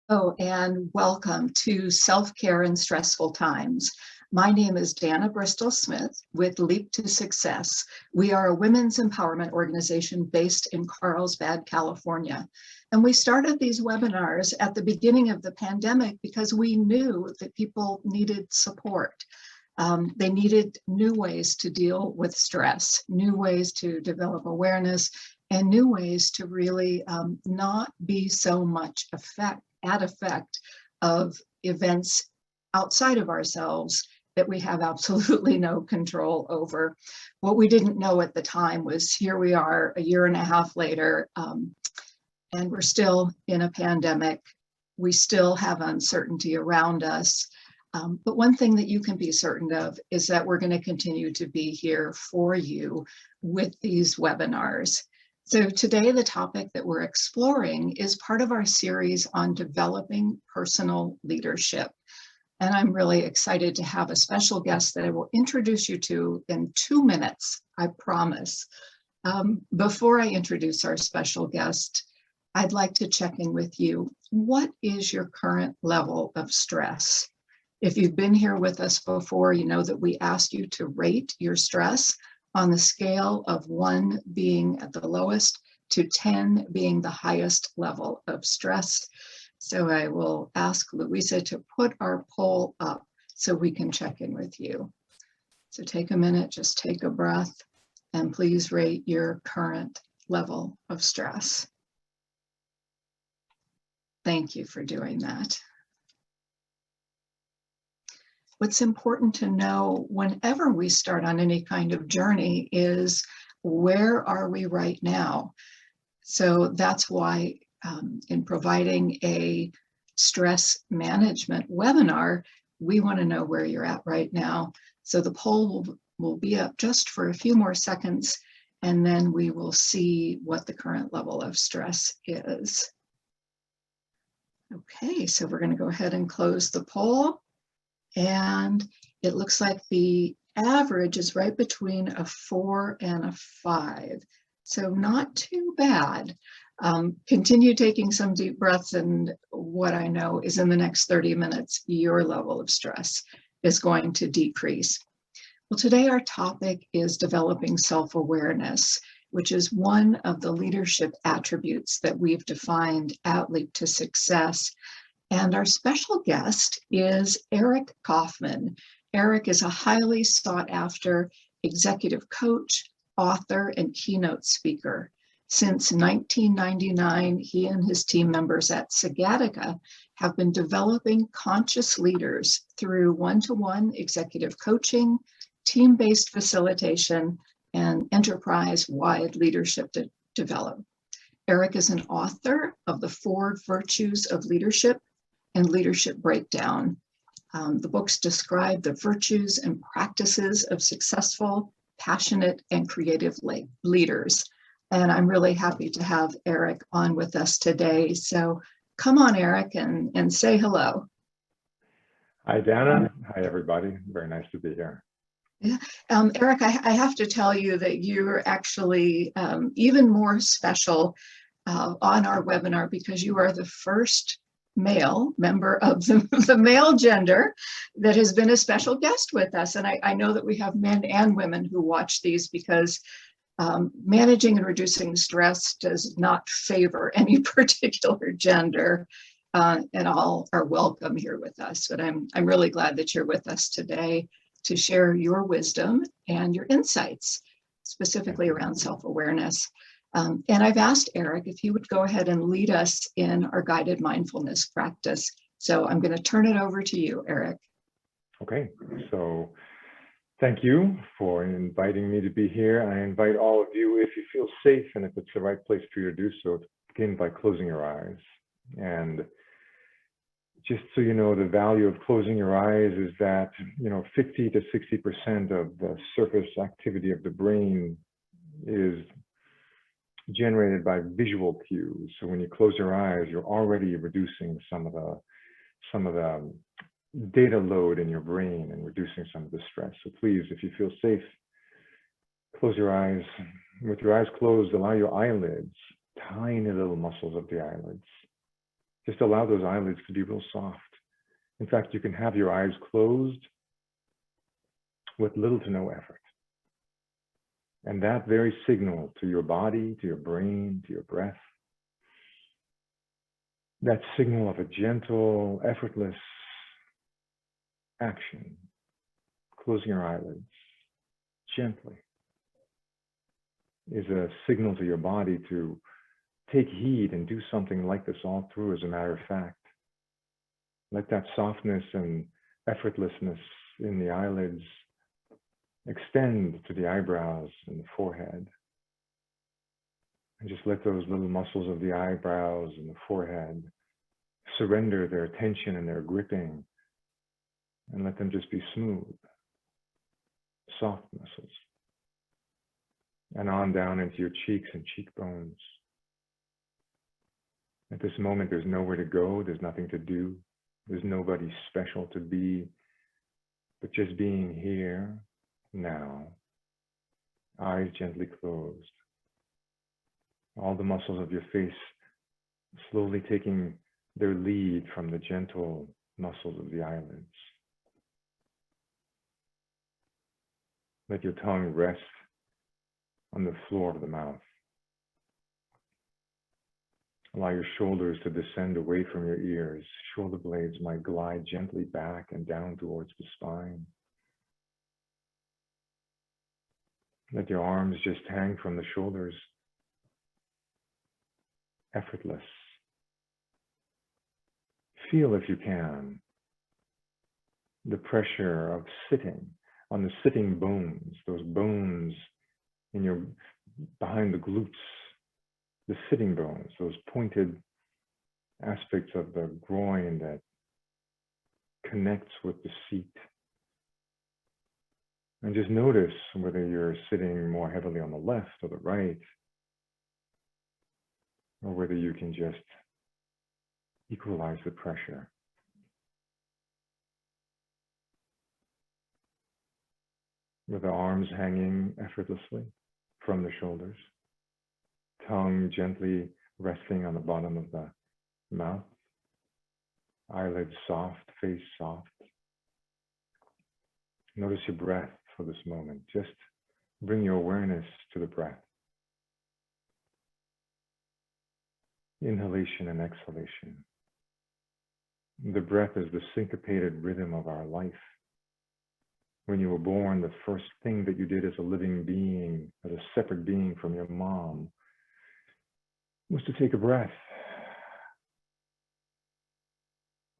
Oh, and welcome to Self-Care in Stressful Times. My name is Dana Bristol Smith with Leap to Success. We are a women's empowerment organization based in Carlsbad, California. And we started these webinars at the beginning of the pandemic because we knew that people needed support. They needed new ways to deal with stress, new ways to develop awareness, and new ways to really not be so much effect of events outside of ourselves that we have absolutely no control over. What we didn't know at the time was here we are a year and a half later, and we're still in a pandemic. We still have uncertainty around us. But one thing that you can be certain of is that we're going to continue to be here for you with these webinars. So today, the topic that we're exploring is part of our series on developing personal leadership. And I'm really excited to have a special guest that I will introduce you to in 2 minutes, I promise. Before I introduce our special guest, I'd like to check in with you. What is your current level of stress? If you've been here with us before, you know that we asked you to rate your stress on the scale of 1 being at the lowest to 10 being the highest level of stress. So I will ask Louisa to put our poll up so we can check in with you. So take a minute, just take a breath, and please rate your current level of stress. Thank you for doing that. What's important to know whenever we start on any kind of journey is where are we right now? So that's why in providing a stress management webinar, we want to know where you're at right now. So the poll will be up just for a few more seconds, and then we will see what the current level of stress is. Okay, so we're going to go ahead and close the poll. And it looks like the average is right between a 4 and a 5. So not too bad. Continue taking some deep breaths, and what I know is in the next 30 minutes, your level of stress is going to decrease. Well, today our topic is developing self-awareness, which is one of the leadership attributes that we've defined at Leap to Success. And our special guest is Eric Kaufmann. Eric is a highly sought after executive coach, author, and keynote speaker. Since 1999, he and his team members at Sagatica have been developing conscious leaders through one-to-one executive coaching, team-based facilitation, and enterprise-wide leadership development. Eric is an author of The 4 Virtues of Leadership and Leadership Breakdown. The books describe the virtues and practices of successful, passionate, and creative leaders. And I'm really happy to have Eric on with us today. So come on, Eric, and say hello. Hi, Dana. Hi, everybody. Very nice to be here. Yeah. Eric, I have to tell you that you're actually even more special on our webinar because you are the first male member of the male gender that has been a special guest with us. And I know that we have men and women who watch these because managing and reducing stress does not favor any particular gender, and all are welcome here with us. But I'm really glad that you're with us today to share your wisdom and your insights, specifically around self-awareness. And I've asked Eric if he would go ahead and lead us in our guided mindfulness practice. So I'm going to turn it over to you, Eric. Okay, so thank you for inviting me to be here. I invite all of you, if you feel safe and if it's the right place for you to do so, to begin by closing your eyes. And just so you know, the value of closing your eyes is that, 50 to 60% of the surface activity of the brain is generated by visual cues. So when you close your eyes, you're already reducing some of the data load in your brain and reducing some of the stress. So please, if you feel safe, close your eyes. With your eyes closed, allow your eyelids, tiny little muscles of the eyelids, Just allow those eyelids to be real soft. In fact, you can have your eyes closed with little to no effort. And that very signal to your body, to your brain, to your breath, that signal of a gentle, effortless action, closing your eyelids gently, is a signal to your body to take heed and do something like this all through, as a matter of fact. Let that softness and effortlessness in the eyelids extend to the eyebrows and the forehead. And just let those little muscles of the eyebrows and the forehead surrender their tension and their gripping, and let them just be smooth, soft muscles. And on down into your cheeks and cheekbones. At this moment, there's nowhere to go, there's nothing to do, there's nobody special to be, but just being here, now, eyes gently closed. All the muscles of your face slowly taking their lead from the gentle muscles of the eyelids. Let your tongue rest on the floor of the mouth. Allow your shoulders to descend away from your ears. Shoulder blades might glide gently back and down towards the spine. Let your arms just hang from the shoulders, effortless. Feel, if you can, the pressure of sitting on the sitting bones, those bones in your, behind the glutes, the sitting bones, those pointed aspects of the groin that connects with the seat. And just notice whether you're sitting more heavily on the left or the right, or whether you can just equalize the pressure. With the arms hanging effortlessly from the shoulders, tongue gently resting on the bottom of the mouth, eyelids soft, face soft. Notice your breath for this moment. Just bring your awareness to the breath. Inhalation and exhalation. The breath is the syncopated rhythm of our life. When you were born, the first thing that you did as a living being, as a separate being from your mom, was to take a breath.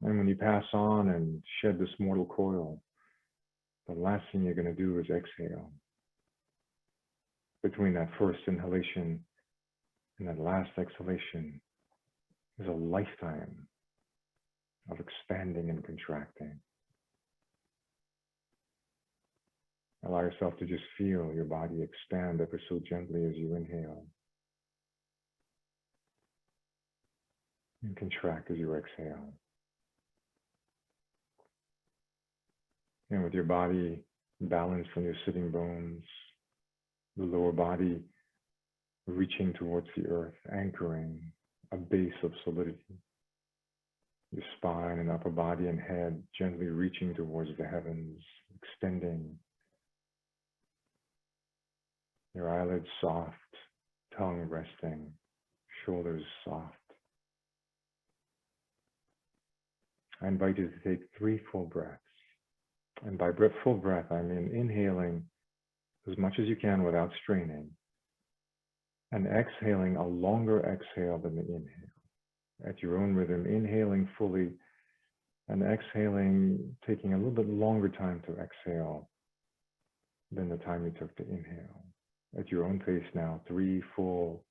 And when you pass on and shed this mortal coil, the last thing you're going to do is exhale. Between that first inhalation and that last exhalation is a lifetime of expanding and contracting. Allow yourself to just feel your body expand ever so gently as you inhale, and contract as you exhale. And with your body balanced on your sitting bones, the lower body reaching towards the earth, anchoring a base of solidity. Your spine and upper body and head gently reaching towards the heavens, extending. Your eyelids soft, tongue resting, shoulders soft. I invite you to take 3 full breaths. And by full breath, I mean inhaling as much as you can without straining, and exhaling a longer exhale than the inhale. At your own rhythm, inhaling fully and exhaling, taking a little bit longer time to exhale than the time you took to inhale. At your own pace now, 3 full,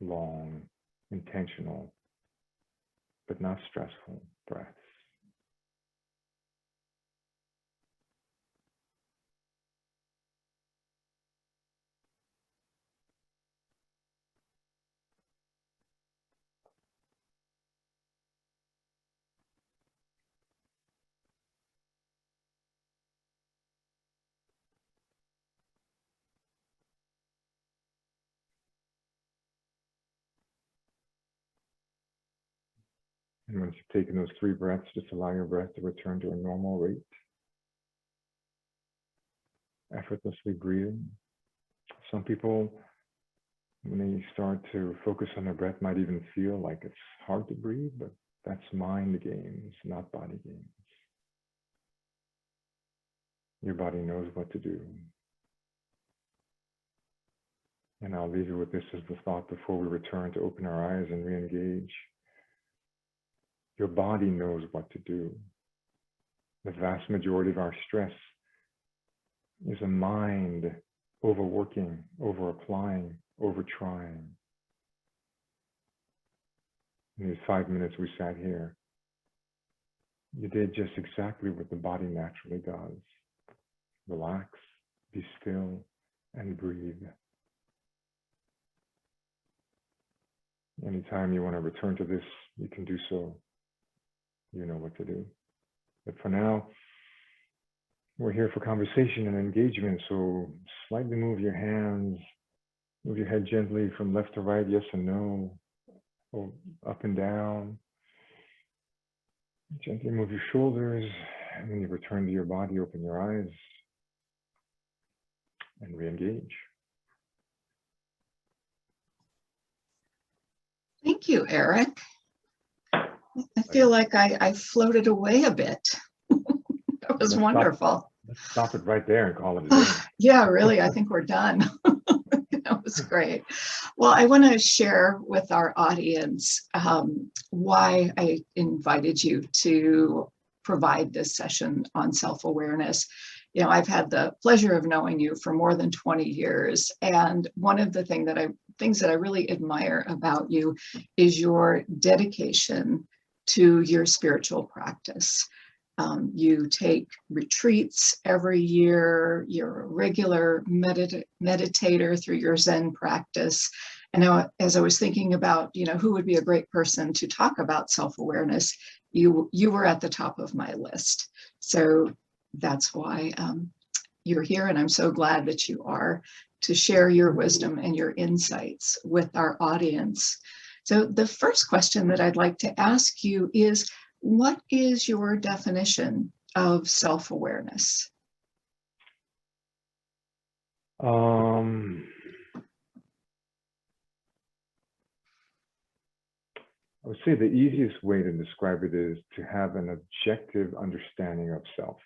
long, intentional, but not stressful breaths. And once you've taken those 3 breaths, just allow your breath to return to a normal rate. Effortlessly breathing. Some people, when they start to focus on their breath, might even feel like it's hard to breathe, but that's mind games, not body games. Your body knows what to do. And I'll leave you with this as the thought before we return to open our eyes and re-engage. Your body knows what to do. The vast majority of our stress is a mind overworking, over-applying, over-trying. In these 5 minutes we sat here, you did just exactly what the body naturally does. Relax, be still, and breathe. Anytime you want to return to this, you can do so. You know what to do. But for now, we're here for conversation and engagement, so slightly move your hands, move your head gently from left to right, yes and no, or up and down. Gently move your shoulders, and when you return to your body, open your eyes and re-engage. Thank you, Eric. I feel like I floated away a bit. That was wonderful. Let's stop it right there and call it a day. Yeah, really, I think we're done. That was great. Well, I want to share with our audience why I invited you to provide this session on self-awareness. You know, I've had the pleasure of knowing you for more than 20 years. And one of the things that I really admire about you is your dedication to your spiritual practice. You take retreats every year, you're a regular meditator through your Zen practice. And now, as I was thinking about, you know, who would be a great person to talk about self-awareness, you were at the top of my list. So that's why you're here, and I'm so glad that you are, to share your wisdom and your insights with our audience. So the first question that I'd like to ask you is, what is your definition of self-awareness? I would say the easiest way to describe it is to have an objective understanding of self.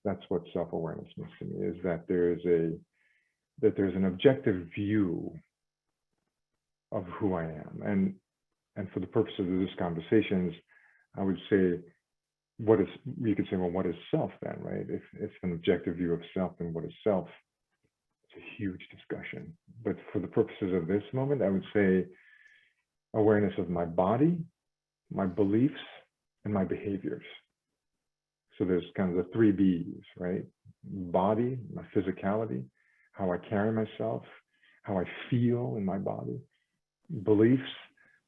That's what self-awareness means to me, is that there's an objective view of who I am. And for the purposes of this conversations, I would say, you could say, well, what is self then, right? If it's an objective view of self, then what is self? It's a huge discussion. But for the purposes of this moment, I would say awareness of my body, my beliefs, and my behaviors. So there's kind of the 3 B's, right? Body, my physicality, how I carry myself, how I feel in my body. Beliefs,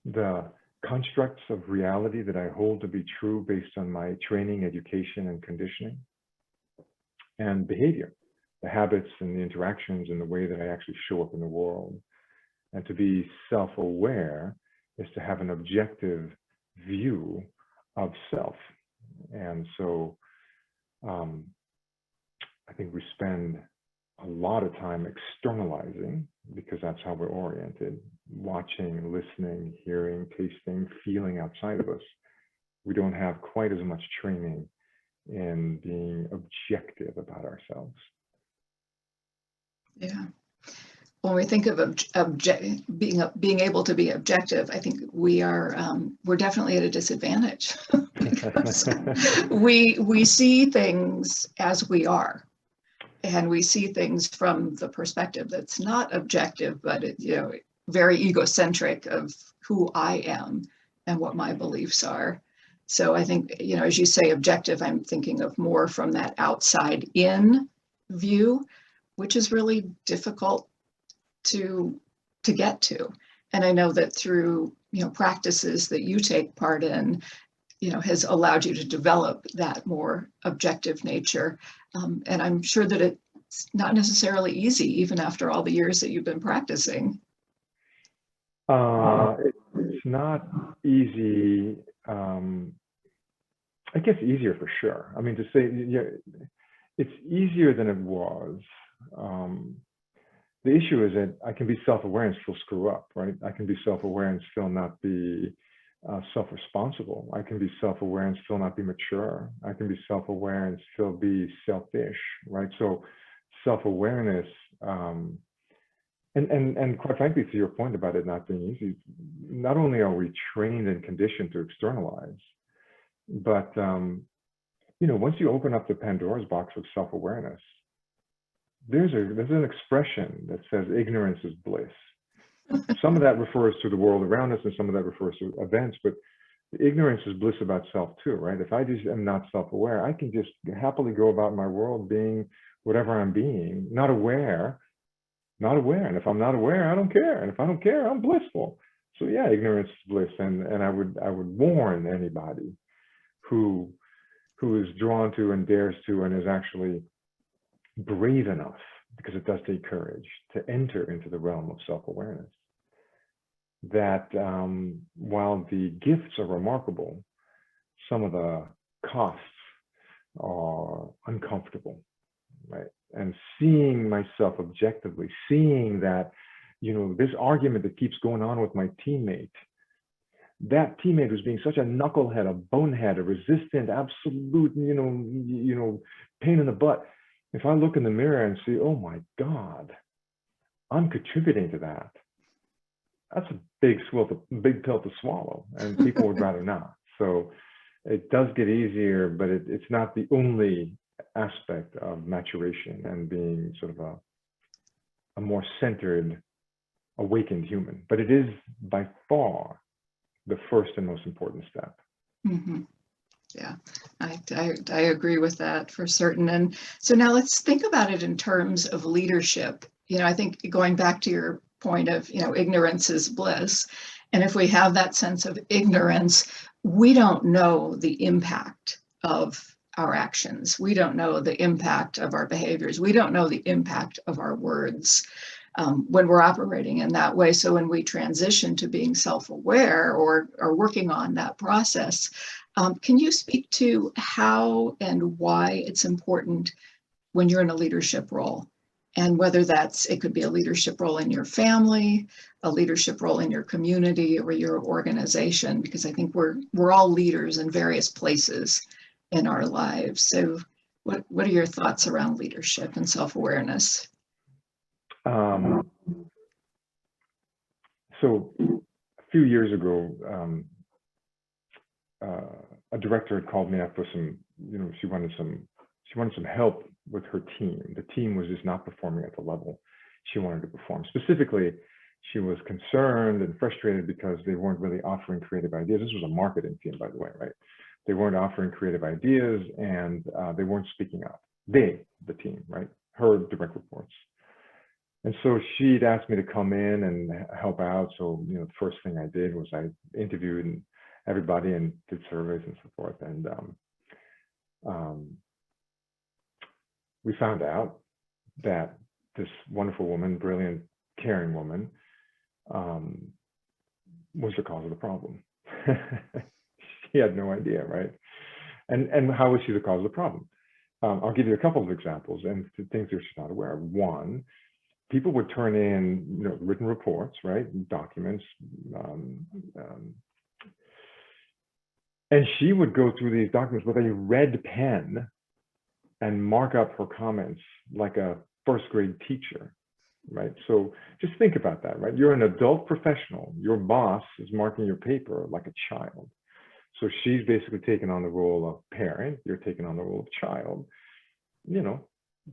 the constructs of reality that I hold to be true based on my training, education, and conditioning. And behavior, the habits and the interactions and the way that I actually show up in the world. And to be self-aware is to have an objective view of self. And so I think we spend a lot of time externalizing, because that's how we're oriented, watching, listening, hearing, tasting, feeling outside of us. We don't have quite as much training in being objective about ourselves. Yeah. When we think of being able to be objective, I think we're definitely at a disadvantage. we see things as we are, and we see things from the perspective that's not objective, but very egocentric of who I am and what my beliefs are. So I think, as you say, objective, I'm thinking of more from that outside in view, which is really difficult to get to. And I know that through practices that you take part in, has allowed you to develop that more objective nature. And I'm sure that it's not necessarily easy, even after all the years that you've been practicing. It's not easy, I guess easier for sure. I mean, to say, yeah, it's easier than it was. The issue is that I can be self-aware and still screw up, right? I can be self-aware and still not be self-responsible. I can be self-aware and still not be mature. I can be self-aware and still be selfish, right? So self-awareness, and quite frankly, to your point about it not being easy, not only are we trained and conditioned to externalize, but once you open up the Pandora's box of self-awareness, there's an expression that says ignorance is bliss. Some of that refers to the world around us, and some of that refers to events, but ignorance is bliss about self too, right? If I just am not self-aware, I can just happily go about my world being whatever I'm being, not aware. And if I'm not aware, I don't care. And if I don't care, I'm blissful. So yeah, ignorance is bliss. And I would warn anybody who is drawn to and dares to and is actually brave enough, because it does take courage to enter into the realm of self-awareness, that while the gifts are remarkable, some of the costs are uncomfortable, right? And seeing myself objectively, seeing that, this argument that keeps going on with my teammate, that teammate who's being such a knucklehead, a bonehead, a resistant, absolute, pain in the butt. If I look in the mirror and see, oh my God, I'm contributing to that, that's a big pill to swallow, and people would rather not. So it does get easier, but it's not the only aspect of maturation and being sort of a more centered, awakened human. But it is by far the first and most important step. Mm-hmm. Yeah, I agree with that for certain. And so now let's think about it in terms of leadership. I think going back to your point of, ignorance is bliss. And if we have that sense of ignorance, we don't know the impact of our actions. We don't know the impact of our behaviors. We don't know the impact of our words when we're operating in that way. So when we transition to being self-aware or working on that process, can you speak to how and why it's important when you're in a leadership role? And whether it could be a leadership role in your family, a leadership role in your community or your organization, because I think we're all leaders in various places in our lives. So what are your thoughts around leadership and self-awareness? So a few years ago, a director had called me up for some, she wanted some help with her team. The team was just not performing at the level she wanted to perform. Specifically, she was concerned and frustrated because they weren't really offering creative ideas. This was a marketing team, by the way, right? They weren't offering creative ideas, and they weren't speaking up. The team, right? Her direct reports. And so she'd asked me to come in and help out. So, the first thing I did was I interviewed everybody and did surveys and so forth. And we found out that this wonderful woman, brilliant, caring woman, was the cause of the problem. She had no idea, right? And how was she the cause of the problem? I'll give you a couple of examples and things that she's not aware of. One, people would turn in, written reports, right, documents, and she would go through these documents with a red pen and mark up her comments like a first grade teacher, right? So just think about that, right? You're an adult professional. Your boss is marking your paper like a child. So she's basically taking on the role of parent. You're taking on the role of child,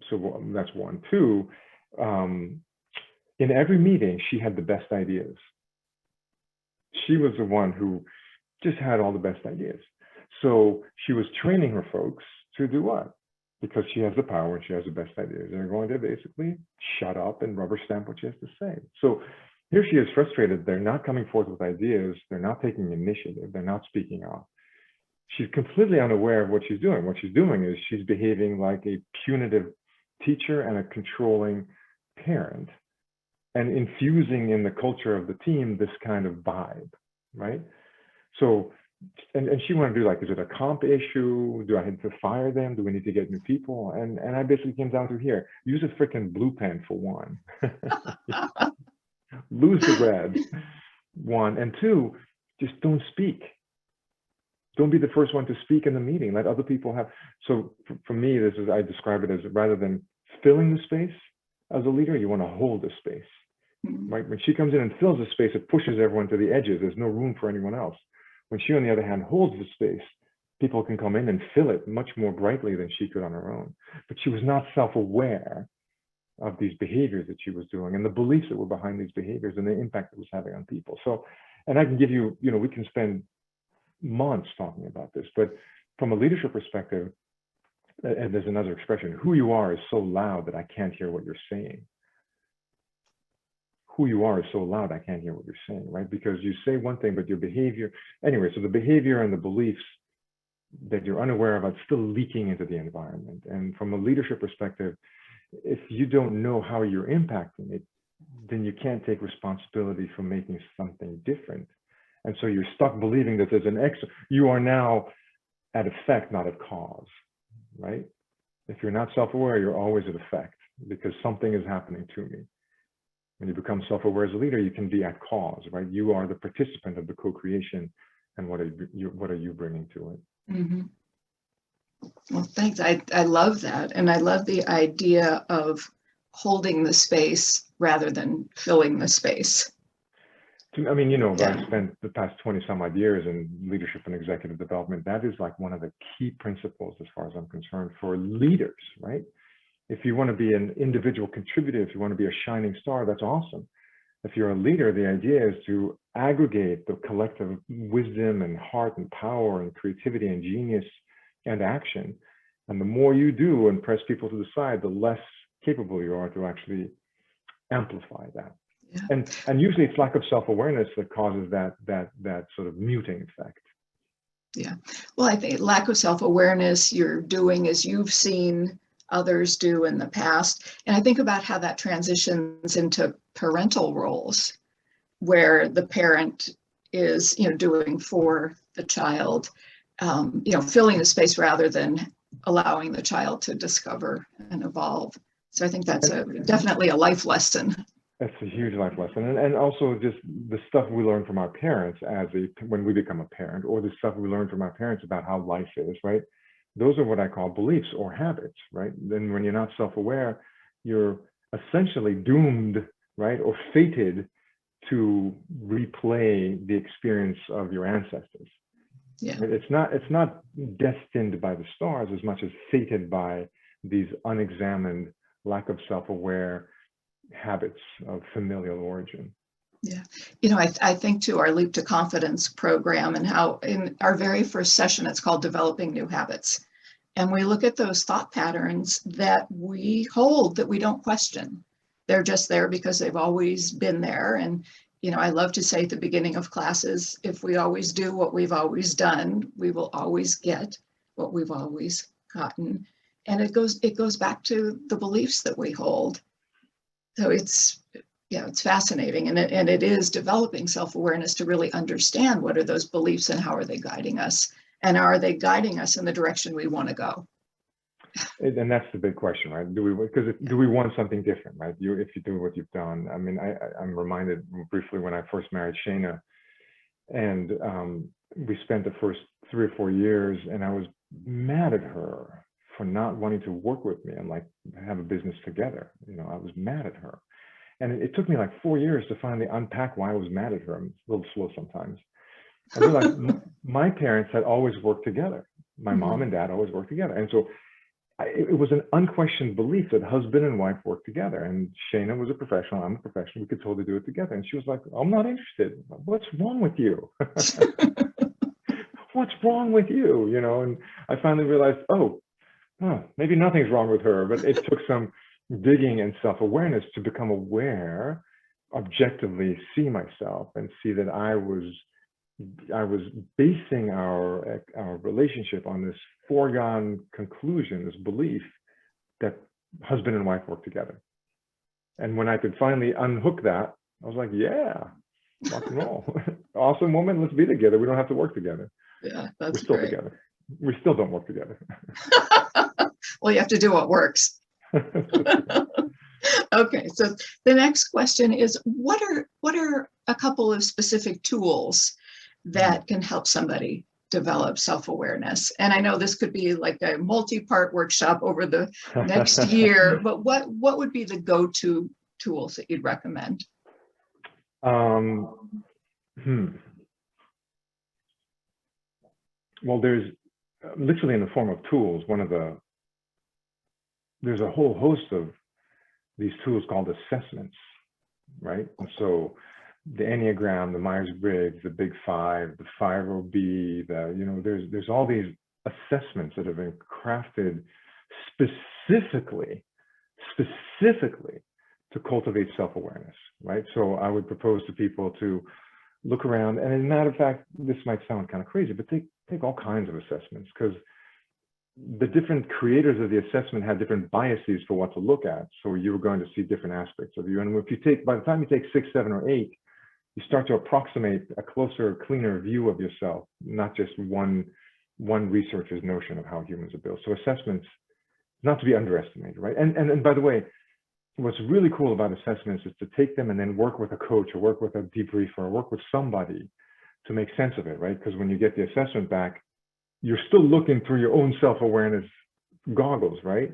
so that's one. Two, in every meeting, she had the best ideas. She was the one who just had all the best ideas. So she was training her folks to do what? Because she has the power and she has the best ideas. They're going to basically shut up and rubber stamp what she has to say. So here she is frustrated. They're not coming forth with ideas. They're not taking initiative. They're not speaking up. She's completely unaware of what she's doing. What she's doing is she's behaving like a punitive teacher and a controlling parent, and infusing in the culture of the team this kind of vibe, right? So, and she wanted to do like, is it a comp issue? Do I have to fire them? Do we need to get new people? And I basically came down to here, use a freaking blue pen for one. Lose the red, one. And two, just don't speak. Don't be the first one to speak in the meeting. Let other people have. So for me, this is, I describe it as, rather than filling the space as a leader, you want to hold the space. Right? When she comes in and fills the space, it pushes everyone to the edges. There's no room for anyone else. When she, on the other hand, holds the space, people can come in and fill it much more brightly than she could on her own. But she was not self-aware of these behaviors that she was doing and the beliefs that were behind these behaviors and the impact it was having on people. So, and I can give you, we can spend months talking about this, but from a leadership perspective, and there's another expression, who you are is so loud that I can't hear what you're saying. Who you are is so loud, I can't hear what you're saying, right? Because you say one thing, but your behavior, anyway, so the behavior and the beliefs that you're unaware of are still leaking into the environment. And from a leadership perspective, if you don't know how you're impacting it, then you can't take responsibility for making something different. And so you're stuck believing that there's an extra, you are now at effect, not at cause, right? If you're not self-aware, you're always at effect because something is happening to me. When you become self-aware as a leader, you can be at cause, right? You are the participant of the co-creation, and what are you bringing to it? Mm-hmm. Well, thanks. I love that. And I love the idea of holding the space rather than filling the space. I mean, I've spent the past 20 some odd years in leadership and executive development. That is like one of the key principles, as far as I'm concerned, for leaders, right? If you want to be an individual contributor, if you want to be a shining star, that's awesome. If you're a leader, the idea is to aggregate the collective wisdom and heart and power and creativity and genius and action. And the more you do and press people to the side, the less capable you are to actually amplify that. Yeah. And usually it's lack of self-awareness that causes that sort of muting effect. Yeah. Well, I think lack of self-awareness, you're doing as you've seen others do in the past. And I think about how that transitions into parental roles, where the parent is, doing for the child, filling the space rather than allowing the child to discover and evolve. So I think that's definitely a life lesson. That's a huge life lesson. And also just the stuff we learn from our parents when we become a parent, or the stuff we learn from our parents about how life is, right? Those are what I call beliefs or habits, right? Then when you're not self-aware, you're essentially doomed, right? Or fated to replay the experience of your ancestors. Yeah. It's not destined by the stars as much as fated by these unexamined, lack of self-aware habits of familial origin. Yeah. I think to our Leap to Confidence program, and how in our very first session, it's called Developing New Habits. And we look at those thought patterns that we hold, that we don't question. They're just there because they've always been there. And, I love to say at the beginning of classes, if we always do what we've always done, we will always get what we've always gotten. And it goes back to the beliefs that we hold. So it's fascinating. And it is developing self-awareness to really understand what are those beliefs and how are they guiding us? And are they guiding us in the direction we want to go? And that's the big question, right? Do we want something different, right? If you do what you've done. I mean, I'm reminded briefly when I first married Shana, and we spent the first 3 or 4 years, and I was mad at her for not wanting to work with me and have a business together. I was mad at her. And it took me 4 years to finally unpack why I was mad at her. I'm a little slow sometimes. I realized my parents had always worked together. My mom and dad always worked together. And so it was an unquestioned belief that husband and wife work together. And Shana was a professional, I'm a professional, we could totally do it together. And she was like, I'm not interested. What's wrong with you? What's wrong with you? And I finally realized, maybe nothing's wrong with her, but it took some digging and self-awareness to become aware, objectively see myself and see that I was basing our relationship on this foregone conclusion, this belief that husband and wife work together. And when I could finally unhook that, I was like, yeah, Rock and roll. Awesome woman, let's be together. We don't have to work together. Yeah, We're that's still great. together. We still don't work together. Well, you have to do what works. Okay, so the next question is, what are a couple of specific tools that can help somebody develop self-awareness? And I know this could be like a multi-part workshop over the next year, but what would be the go-to tools that you'd recommend? Well, there's literally in the form of tools, there's a whole host of these tools called assessments, right? And so the Enneagram, the Myers-Briggs, the Big Five, the 5OB, there's all these assessments that have been crafted specifically to cultivate self-awareness, right? So I would propose to people to look around, and as a matter of fact, this might sound kind of crazy, but take all kinds of assessments, because the different creators of the assessment had different biases for what to look at. So you were going to see different aspects of you. And if you by the time you take 6, 7, or 8, you start to approximate a closer, cleaner view of yourself, not just one researcher's notion of how humans are built. So assessments, not to be underestimated, right? And by the way, what's really cool about assessments is to take them and then work with a coach or work with a debriefer or work with somebody to make sense of it, right? Because when you get the assessment back, you're still looking through your own self-awareness goggles, right?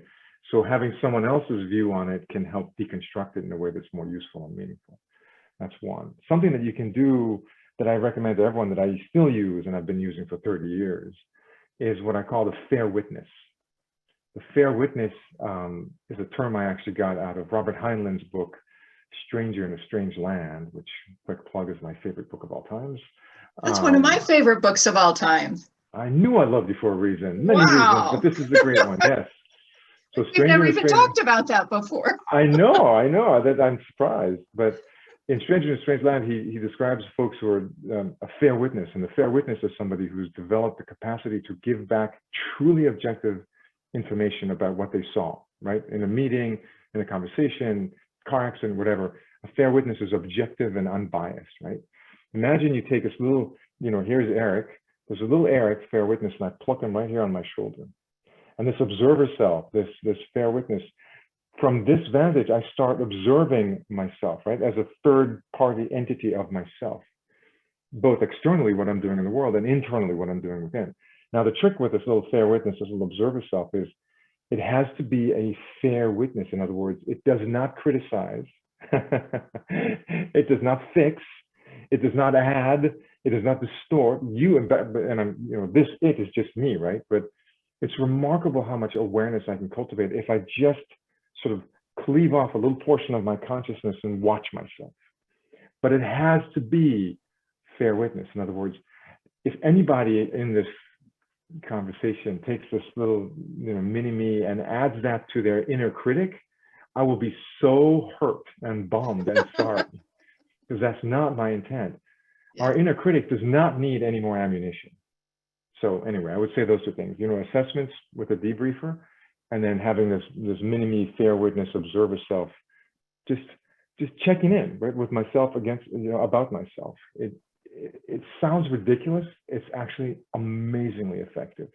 So having someone else's view on it can help deconstruct it in a way that's more useful and meaningful. That's one. Something that you can do that I recommend to everyone that I still use and I've been using for 30 years is what I call the fair witness. The fair witness is a term I actually got out of Robert Heinlein's book, Stranger in a Strange Land, which, quick plug, is my favorite book of all times. That's one of my favorite books of all time. I knew I loved you for a reason, many Wow. reasons, but this is the great one, yes. So We've never even talked about that before. I know, that I'm surprised, but in Stranger in a Strange Land, he describes folks who are a fair witness, and the fair witness is somebody who's developed the capacity to give back truly objective information about what they saw, right? In a meeting, in a conversation, car accident, whatever, a fair witness is objective and unbiased, right? Imagine you take this little, here's Eric, there's a little Eric, fair witness, and I pluck him right here on my shoulder. And this observer self, this fair witness, from this vantage, I start observing myself, right? As a third party entity of myself, both externally what I'm doing in the world and internally what I'm doing within. Now, the trick with this little fair witness, this little observer self, is it has to be a fair witness. In other words, it does not criticize, it does not fix, it does not add, it does not distort you. And I'm, this it is just me, right? But it's remarkable how much awareness I can cultivate if I just sort of cleave off a little portion of my consciousness and watch myself. But it has to be fair witness. In other words, if anybody in this conversation takes this little mini me and adds that to their inner critic, I will be so hurt and bummed and sorry, because that's not my intent. Yeah. Our inner critic does not need any more ammunition. So anyway, I would say those two things, assessments with a debriefer, and then having this mini me fair witness observer self, just checking in, right, with myself against, about myself. It sounds ridiculous. It's actually amazingly effective.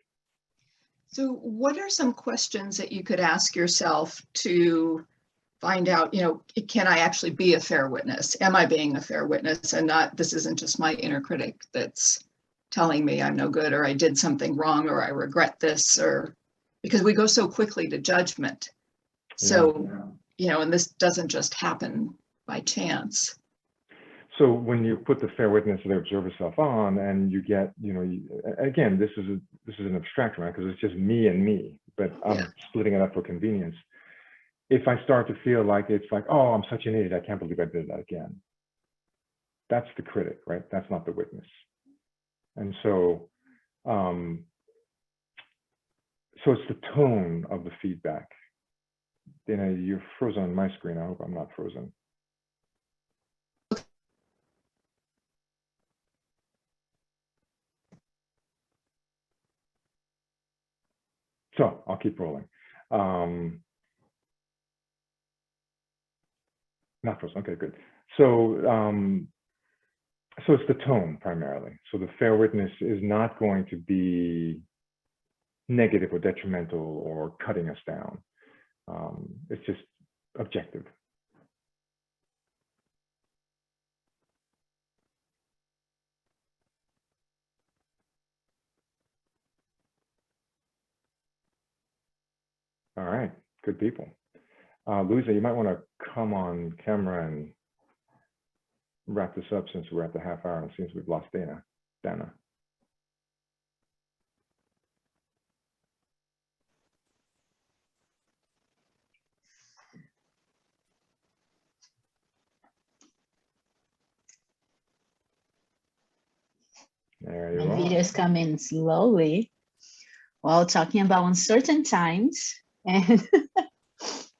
So what are some questions that you could ask yourself to find out, can I actually be a fair witness? Am I being a fair witness, and not, this isn't just my inner critic that's telling me I'm no good, or I did something wrong, or I regret this, or because we go so quickly to judgment. So, and this doesn't just happen by chance. So when you put the fair witness or the observer self on, and you get, again, this is an abstraction, right? Because it's just me and me, but I'm splitting it up for convenience. If I start to feel like it's like, oh, I'm such an idiot, I can't believe I did that again. That's the critic, right? That's not the witness. And so, so it's the tone of the feedback. You're frozen on my screen. I hope I'm not frozen. So I'll keep rolling. Not frozen. Okay, good. So So it's the tone primarily. So the fair witness is not going to be negative or detrimental or cutting us down. It's just objective. All right, good people. Louisa, you might want to come on camera and wrap this up since we're at the half hour and since we've lost Dana. There you My are. video's coming slowly. Well, talking about uncertain times, and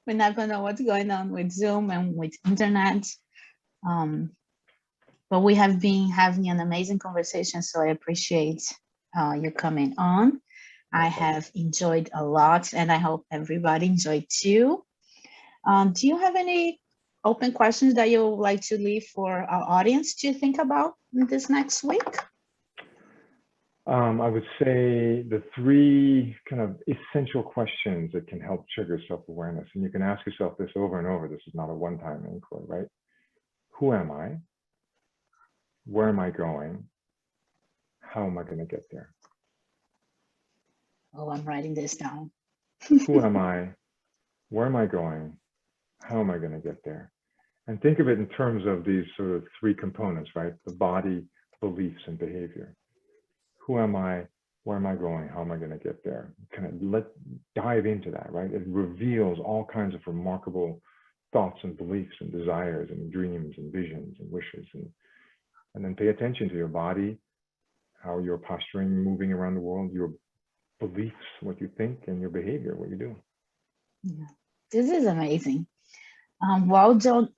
we never know what's going on with Zoom and with internet. But we have been having an amazing conversation, so I appreciate you coming on. I have enjoyed a lot, and I hope everybody enjoyed too. Do you have any open questions that you would like to leave for our audience to think about this next week? I would say the 3 kind of essential questions that can help trigger self-awareness, and you can ask yourself this over and over. This is not a one-time inquiry, right? Who am I? Where am I going? How am I going to get there? Oh, I'm writing this down. Who am I? Where am I going? How am I going to get there? And think of it in terms of these sort of 3 components, right? The body, beliefs, and behavior. Who am I? Where am I going? How am I going to get there? Kind of dive into that, right? It reveals all kinds of remarkable thoughts and beliefs and desires and dreams and visions and wishes. And then pay attention to your body, how you're posturing, moving around the world, your beliefs, what you think, and your behavior, what you do. Yeah, this is amazing. While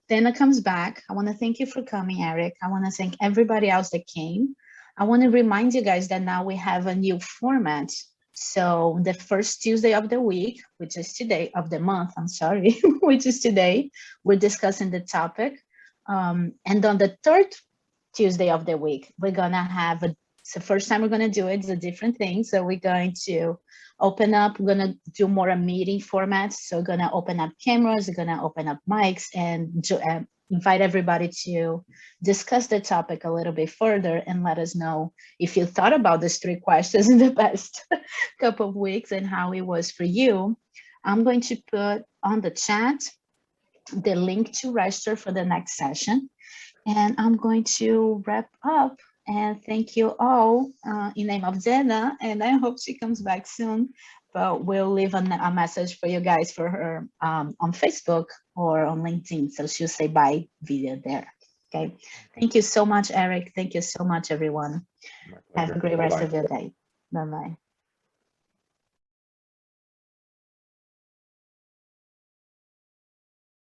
Dana comes back, I want to thank you for coming, Eric. I want to thank everybody else that came. I want to remind you guys that now we have a new format. So the first Tuesday of the week, which is today, of the month, I'm sorry, which is today, we're discussing the topic. And on the third Tuesday of the week, we're going to have it's the first time we're going to do it. It's a different thing. So we're going to open up, we're going to do more a meeting format. So we're going to open up cameras, we're going to open up mics and invite everybody to discuss the topic a little bit further and let us know if you thought about these 3 questions in the past couple of weeks and how it was for you. I'm going to put on the chat the link to register for the next session. And I'm going to wrap up and thank you all in the name of Jenna, and I hope she comes back soon. But we'll leave a message for you guys for her on Facebook or on LinkedIn. So she'll say bye via there. Okay. Thank you so much, Eric. Thank you so much, everyone. Have a great rest of your day. Bye-bye.